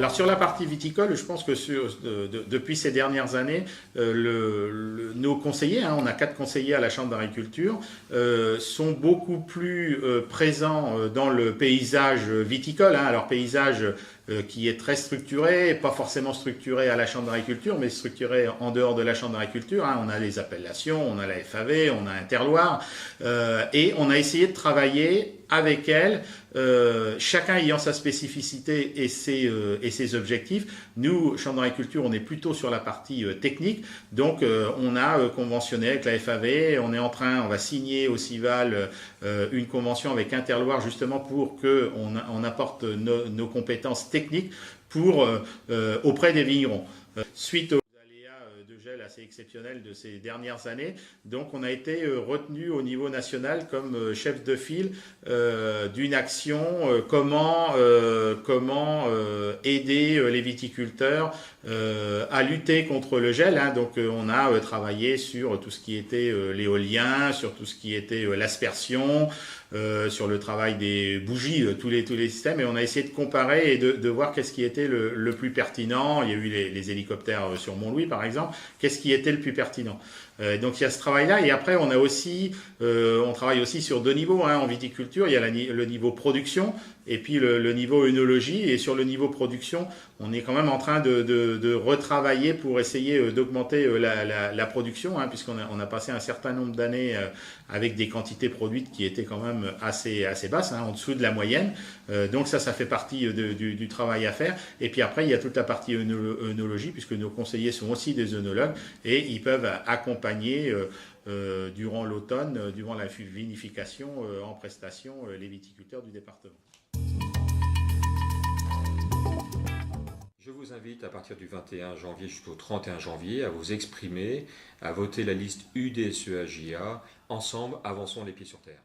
Alors sur la partie viticole, je pense que depuis ces dernières années, nos conseillers, hein, on a 4 conseillers à la Chambre d'agriculture, sont beaucoup plus présents dans le paysage viticole. Hein. Alors paysage qui est très structuré, pas forcément structuré à la Chambre d'agriculture, mais structuré en dehors de la Chambre d'agriculture. Hein. On a les appellations, on a la FAV, on a un terroir, et on a essayé de travailler avec elle, chacun ayant sa spécificité et ses objectifs. Nous, Chambre d'agriculture, on est plutôt sur la partie technique, donc on a conventionné avec la FAV, on va signer au CIVAL une convention avec Interloire justement pour qu'on apporte nos compétences techniques auprès des vignerons. Suite de gel assez exceptionnel de ces dernières années. Donc on a été retenu au niveau national comme chef de file d'une action comment aider les viticulteurs à lutter contre le gel. Hein. Donc on a travaillé sur tout ce qui était l'éolien, sur tout ce qui était l'aspersion, sur le travail des bougies, tous les systèmes, et on a essayé de comparer et de voir qu'est-ce qui était le plus pertinent. Il y a eu les hélicoptères sur Mont-Louis par exemple, qu'est-ce qui était le plus pertinent. Donc il y a ce travail-là, et après on travaille aussi sur 2 niveaux. Hein. En viticulture, il y a le niveau production et puis le niveau œnologie, et sur le niveau production, on est quand même en train de retravailler pour essayer d'augmenter la production, hein, puisqu'on a passé un certain nombre d'années avec des quantités produites qui étaient quand même assez basses, hein, en dessous de la moyenne. Donc ça fait partie du travail à faire. Et puis après, il y a toute la partie œnologie, puisque nos conseillers sont aussi des œnologues, et ils peuvent accompagner durant l'automne, durant la vinification en prestation, les viticulteurs du département. Je vous invite à partir du 21 janvier jusqu'au 31 janvier à vous exprimer, à voter la liste UDSEAJA. Ensemble, avançons les pieds sur terre.